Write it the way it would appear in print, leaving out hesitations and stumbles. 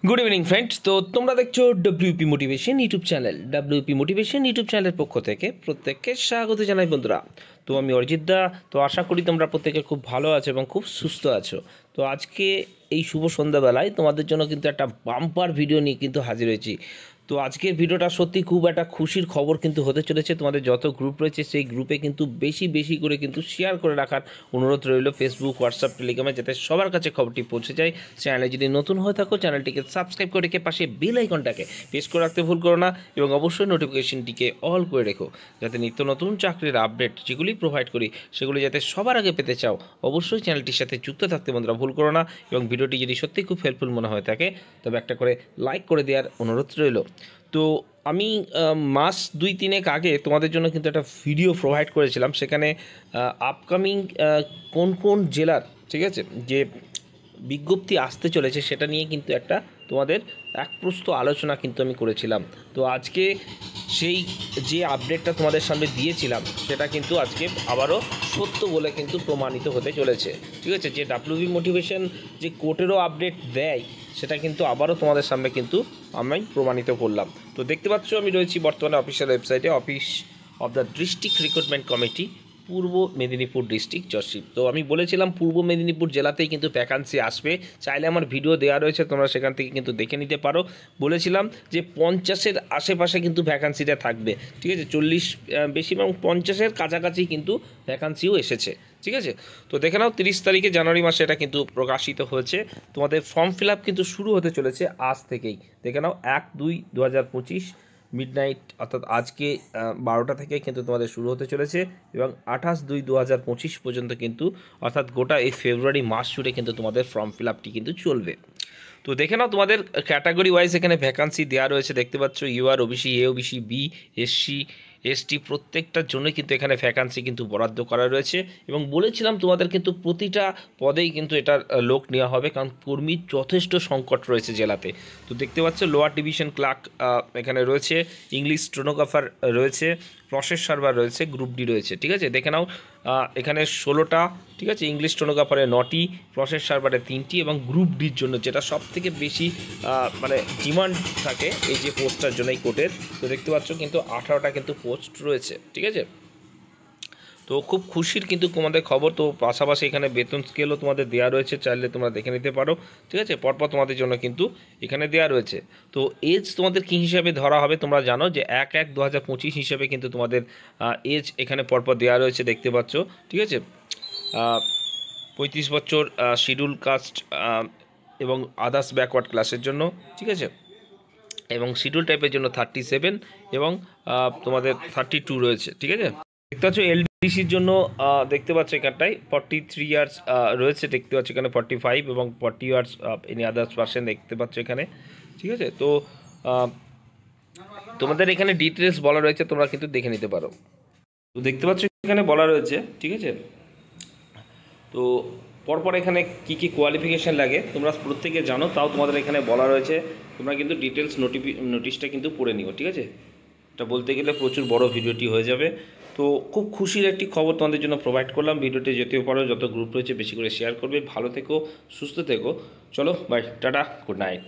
Good evening friends. তো তোমরা দেখছো WP motivation YouTube channel. WP motivation YouTube চ্যানেলের পক্ষ থেকে প্রত্যেককে স্বাগত জানাই বন্ধুরা। তো আমি অরিজিৎ দা। তো আশা করি তোমরা প্রত্যেকে খুব ভালো আছো এবং খুব সুস্থ আছো। তো আজকে এই শুভ সন্ধ্যাবেলায় তোমাদের জন্য কিন্তু একটা বাম্পার ভিডিও নিয়ে কিন্তু হাজির হয়েছি। তো আজকের ভিডিওটা সত্যি খুব একটা খুশির খবর কিন্তু হতে চলেছে। তোমাদের যত গ্রুপ রয়েছে সেই গ্রুপে কিন্তু বেশি বেশি করে কিন্তু শেয়ার করে রাখার অনুরোধ রইল, ফেসবুক, হোয়াটসঅ্যাপ, টেলিগ্রামে, যাতে সবার কাছে খবরটি পৌঁছে যায়। চ্যানেলে যদি নতুন হয়ে থাকো চ্যানেলটিকে সাবস্ক্রাইব করে রেখে পাশে বেল আইকনটাকে প্রেস করে রাখতে ভুল করো না এবং অবশ্যই নোটিফিকেশনটিকে অল করে রেখো, যাতে নিত্য নতুন চাকরির আপডেট যেগুলি প্রোভাইড করি সেগুলি যাতে সবার আগে পেতে চাও অবশ্যই চ্যানেলটির সাথে যুক্ত থাকতে বন্ধুরা ভুল করো না। এবং ভিডিওটি যদি সত্যিই খুব হেল্পফুল মনে হয়ে থাকে তবে একটা করে লাইক করে দেওয়ার অনুরোধ রইল। তো আমি মাস 2-3 আগে তোমাদের জন্য কিন্তু একটা ভিডিও প্রোভাইড করেছিলাম, সেখানে আপকামিং কোন কোন জেলার ঠিক আছে যে বিজ্ঞপ্তি আসতে চলেছে সেটা নিয়ে কিন্তু একটা তোমাদের এক প্রস্ত আলোচনা কিন্তু আমি করেছিলাম। তো আজকে সেই যে আপডেটটা তোমাদের সামনে দিয়েছিলাম সেটা কিন্তু আজকে আবারও সত্য বলে কিন্তু প্রমাণিত হতে চলেছে। ঠিক আছে, যে ডাব্লিউবি মোটিভেশন যে কোর্টেরও আপডেট দেয় সেটা কিন্তু আবারও তোমাদের সামনে কিন্তু আমি প্রমাণিত করলাম। তো দেখতে পাচ্ছ আমি রয়েছি বর্তমানে অফিসিয়াল ওয়েবসাইটে, office of the district recruitment committee, Purba Medinipur district জজশিপ। তো আমি বলেছিলাম পূর্ব মেদিনীপুর জেলাতেই কিন্তু ভ্যাকান্সি আসবে, চাইলে আমার ভিডিও দেওয়া রয়েছে তোমরা সেখান থেকে কিন্তু দেখে নিতে পারো। বলেছিলাম যে 50-এর আশেপাশে কিন্তু ভ্যাকান্সিটা থাকবে, ঠিক আছে, 40 বেশি এবং 50-এর কাছাকাছি কিন্তু ভ্যাকান্সিও এসেছে। ঠিক আছে, তো দেখে নাও 30 তারিখে জানুয়ারি মাসে এটা কিন্তু প্রকাশিত হয়েছে। তোমাদের ফর্ম ফিল আপ কিন্তু শুরু হতে চলেছে আজ থেকেই। দেখে নাও 1-2-2025 মিডনাইট, অর্থাৎ আজকে 12টা থেকে কিন্তু তোমাদের শুরু হতে চলেছে এবং 28-2-2025 পর্যন্ত কিন্তু, অর্থাৎ গোটা এই ফেব্রুয়ারি মাস জুড়ে কিন্তু তোমাদের ফর্ম ফিল আপটি কিন্তু চলবে। তো দেখে নাও তোমাদের ক্যাটাগরি ওয়াইজ এখানে ভ্যাকান্সি দেওয়া রয়েছে, দেখতে পাচ্ছ ইউআর, ওবিসি, এ, ওবিসি, বি, এসসি, এসটি প্রত্যেকটার জন্য কিন্তু এখানে ভ্যাকান্সি কিন্তু বরাদ্দ করা রয়েছে। এবং বলেছিলাম তোমাদের কিন্তু প্রতিটা পদেই কিন্তু এটার লোক নেওয়া হবে, কারণ কর্মীর যথেষ্ট সংকট রয়েছে জেলাতে। তো দেখতে পাচ্ছ লোয়ার ডিভিশন ক্লার্ক এখানে রয়েছে, ইংলিশ স্টেনোগ্রাফার রয়েছে, প্রসেস সার্ভার রয়েছে, গ্রুপ ডি রয়েছে। ঠিক আছে, দেখে নাও এখানে 16টা, ঠিক আছে, ইংলিশ স্টেনোগ্রাফারে 9টি, প্রসেস সার্ভারে 3টি এবং গ্রুপ ডির জন্য যেটা সব থেকে বেশি মানে ডিমান্ড থাকে এই যে পোস্টটার জন্য এই কোর্টের, তো দেখতে পাচ্ছ কিন্তু 18টা কিন্তু পোস্ট রয়েছে। ঠিক আছে, তো খুব খুশির কিন্তু তোমাদের খবর। তো পাশাপাশি এখানে বেতন স্কেলও তোমাদের দেওয়া রয়েছে, চাইলে তোমরা দেখে নিতে পারো। ঠিক আছে, পরপর তোমাদের জন্য কিন্তু এখানে দেওয়া রয়েছে। তো এজ তোমাদের কী হিসাবে ধরা হবে তোমরা জানো যে 1-1-2025 হিসাবে কিন্তু তোমাদের এজ এখানে পরপর দেওয়া রয়েছে, দেখতে পাচ্ছ। ঠিক আছে, 35 বছর শিডিউল কাস্ট এবং আদার্স ব্যাকওয়ার্ড ক্লাসের জন্য। ঠিক আছে, এবং শিডিউল টাইপের জন্য 37 এবং তোমাদের 32 রয়েছে। ঠিক আছে, দেখতে পাচ্ছ এলডিসির জন্য দেখতে পাচ্ছ এখানটায় 43 ইয়ার্স রয়েছে, দেখতে পাচ্ছ এখানে 45 এবং 40 ইয়ার্স এনি আদার্স পার্সন দেখতে পাচ্ছ এখানে। ঠিক আছে, তো তোমাদের এখানে ডিটেলস বলা রয়েছে, তোমরা কিন্তু দেখে নিতে পারো। তো দেখতে পাচ্ছ এখানে বলা রয়েছে, ঠিক আছে, তো পরপর এখানে কি কি কোয়ালিফিকেশান লাগে তোমরা প্রত্যেকে জানো, তাও তোমাদের এখানে বলা রয়েছে, তোমরা কিন্তু ডিটেলস নোটিশটা কিন্তু পড়ে নিও। ঠিক আছে, এটা বলতে গেলে প্রচুর বড় ভিডিওটি হয়ে যাবে। তো খুব খুশির একটি খবর তোমাদের জন্য প্রোভাইড করলাম। ভিডিওটি যেতেও পারো, যত গ্রুপ রয়েছে বেশি করে শেয়ার করবে। ভালো থেকো, সুস্থ থেকো, চলো বাই, টাটা, গুড নাইট।